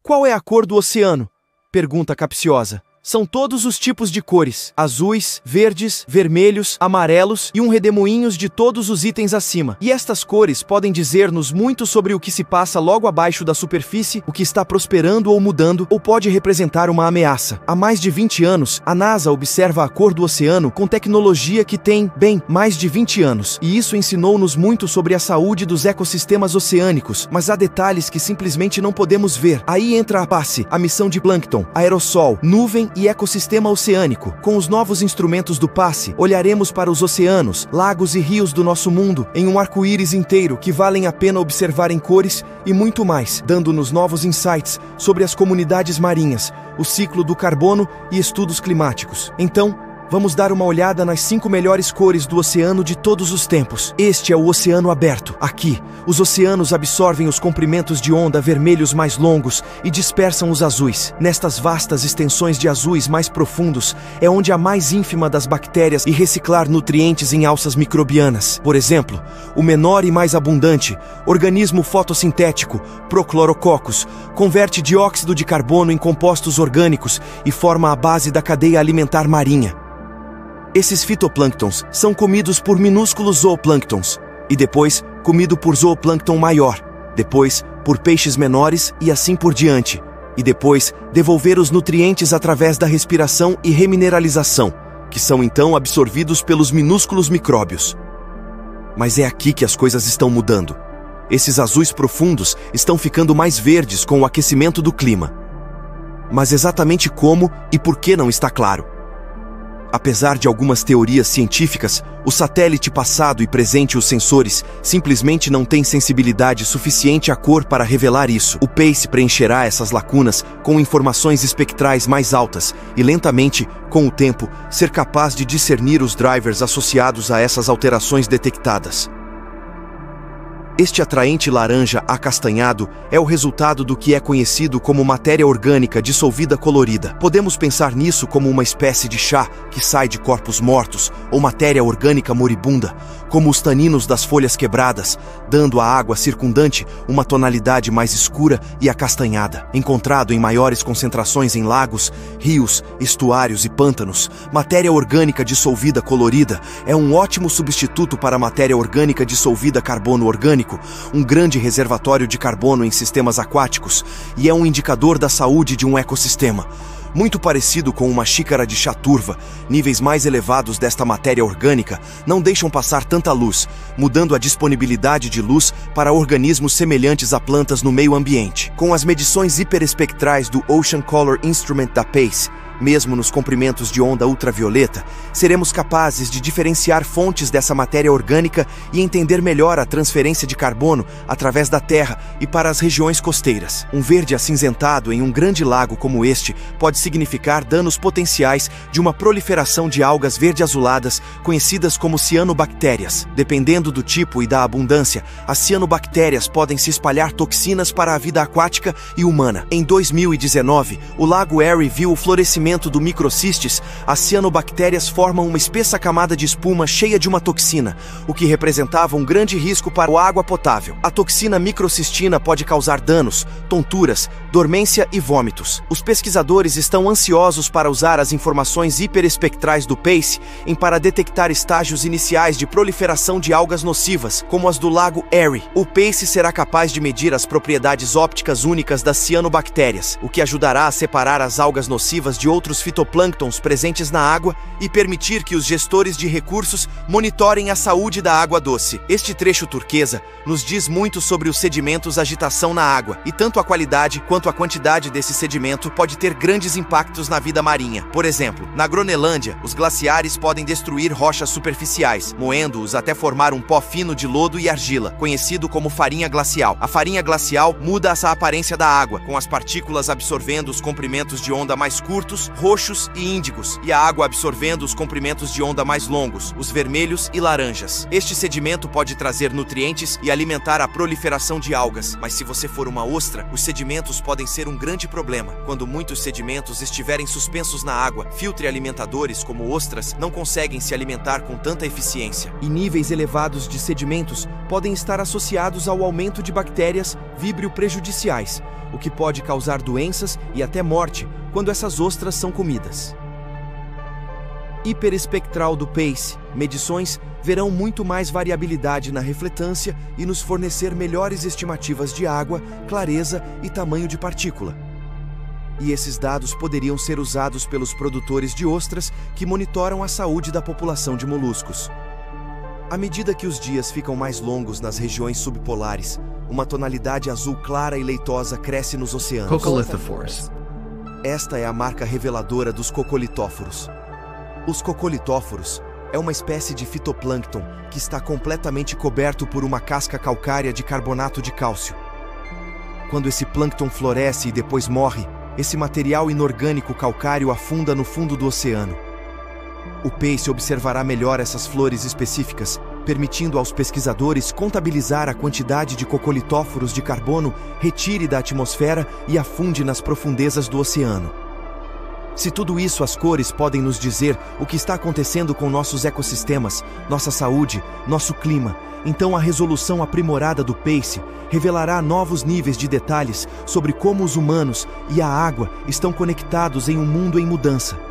Qual é a cor do oceano? Pergunta capciosa. São todos os tipos de cores, azuis, verdes, vermelhos, amarelos e um redemoinhos de todos os itens acima. E estas cores podem dizer-nos muito sobre o que se passa logo abaixo da superfície, o que está prosperando ou mudando, ou pode representar uma ameaça. Há mais de 20 anos, a NASA observa a cor do oceano com tecnologia que tem, mais de 20 anos. E isso ensinou-nos muito sobre a saúde dos ecossistemas oceânicos, mas há detalhes que simplesmente não podemos ver. Aí entra a PASSE, a missão de plâncton, aerossol, nuvem e ecossistema oceânico. Com os novos instrumentos do PASSE, olharemos para os oceanos, lagos e rios do nosso mundo em um arco-íris inteiro que valem a pena observar em cores e muito mais, dando-nos novos insights sobre as comunidades marinhas, o ciclo do carbono e estudos climáticos. Então, vamos dar uma olhada nas 5 melhores cores do oceano de todos os tempos. Este é o oceano aberto. Aqui, os oceanos absorvem os comprimentos de onda vermelhos mais longos e dispersam os azuis. Nestas vastas extensões de azuis mais profundos, é onde há mais ínfima das bactérias e reciclar nutrientes em alças microbianas. Por exemplo, o menor e mais abundante, organismo fotossintético, Prochlorococcus, converte dióxido de carbono em compostos orgânicos e forma a base da cadeia alimentar marinha. Esses fitoplânctons são comidos por minúsculos zooplânctons, e depois comido por zooplâncton maior, depois por peixes menores e assim por diante, e depois devolver os nutrientes através da respiração e remineralização, que são então absorvidos pelos minúsculos micróbios. Mas é aqui que as coisas estão mudando. Esses azuis profundos estão ficando mais verdes com o aquecimento do clima. Mas exatamente como e por que não está claro. Apesar de algumas teorias científicas, o satélite passado e presente os sensores simplesmente não têm sensibilidade suficiente à cor para revelar isso. O PASSE preencherá essas lacunas com informações espectrais mais altas e lentamente, com o tempo, ser capaz de discernir os drivers associados a essas alterações detectadas. Este atraente laranja acastanhado é o resultado do que é conhecido como matéria orgânica dissolvida colorida. Podemos pensar nisso como uma espécie de chá que sai de corpos mortos ou matéria orgânica moribunda, como os taninos das folhas quebradas, dando à água circundante uma tonalidade mais escura e acastanhada. Encontrado em maiores concentrações em lagos, rios, estuários e pântanos, matéria orgânica dissolvida colorida é um ótimo substituto para a matéria orgânica dissolvida carbono orgânico, um grande reservatório de carbono em sistemas aquáticos, e é um indicador da saúde de um ecossistema. Muito parecido com uma xícara de chá turva, níveis mais elevados desta matéria orgânica não deixam passar tanta luz, mudando a disponibilidade de luz para organismos semelhantes a plantas no meio ambiente. Com as medições hiperespectrais do Ocean Color Instrument da PASSE, mesmo nos comprimentos de onda ultravioleta, seremos capazes de diferenciar fontes dessa matéria orgânica e entender melhor a transferência de carbono através da terra e para as regiões costeiras. Um verde acinzentado em um grande lago como este pode significar danos potenciais de uma proliferação de algas verde-azuladas conhecidas como cianobactérias. Dependendo do tipo e da abundância, as cianobactérias podem se espalhar toxinas para a vida aquática e humana. Em 2019, o Lago Erie viu o florescimento do microcistes. As cianobactérias formam uma espessa camada de espuma cheia de uma toxina, o que representava um grande risco para a água potável. A toxina microcistina pode causar danos, tonturas, dormência e vômitos. Os pesquisadores estão ansiosos para usar as informações hiperespectrais do PASSE para detectar estágios iniciais de proliferação de algas nocivas, como as do Lago Erie. O PASSE será capaz de medir as propriedades ópticas únicas das cianobactérias, o que ajudará a separar as algas nocivas de outros fitoplânctons presentes na água e permitir que os gestores de recursos monitorem a saúde da água doce. Este trecho turquesa nos diz muito sobre os sedimentos agitação na água, e tanto a qualidade quanto a quantidade desse sedimento pode ter grandes impactos na vida marinha. Por exemplo, na Groenlândia, os glaciares podem destruir rochas superficiais, moendo-os até formar um pó fino de lodo e argila, conhecido como farinha glacial. A farinha glacial muda essa aparência da água, com as partículas absorvendo os comprimentos de onda mais curtos, roxos e índigos, e a água absorvendo os comprimentos de onda mais longos, os vermelhos e laranjas. Este sedimento pode trazer nutrientes e alimentar a proliferação de algas, mas se você for uma ostra, os sedimentos podem ser um grande problema. Quando muitos sedimentos estiverem suspensos na água, filtre alimentadores como ostras não conseguem se alimentar com tanta eficiência. E níveis elevados de sedimentos podem estar associados ao aumento de bactérias víbrio prejudiciais, o que pode causar doenças e até morte quando essas ostras são comidas. Hiperespectral do PACE, medições verão muito mais variabilidade na refletância e nos fornecer melhores estimativas de água, clareza e tamanho de partícula. E esses dados poderiam ser usados pelos produtores de ostras que monitoram a saúde da população de moluscos. À medida que os dias ficam mais longos nas regiões subpolares, uma tonalidade azul clara e leitosa cresce nos oceanos. Coccolithophores. Esta é a marca reveladora dos cocolitóforos. Os cocolitóforos é uma espécie de fitoplâncton que está completamente coberto por uma casca calcária de carbonato de cálcio. Quando esse plâncton floresce e depois morre, esse material inorgânico calcário afunda no fundo do oceano. O PACE observará melhor essas flores específicas, permitindo aos pesquisadores contabilizar a quantidade de cocolitóforos de carbono retire da atmosfera e afunde nas profundezas do oceano. Se tudo isso, as cores podem nos dizer o que está acontecendo com nossos ecossistemas, nossa saúde, nosso clima, então a resolução aprimorada do PACE revelará novos níveis de detalhes sobre como os humanos e a água estão conectados em um mundo em mudança.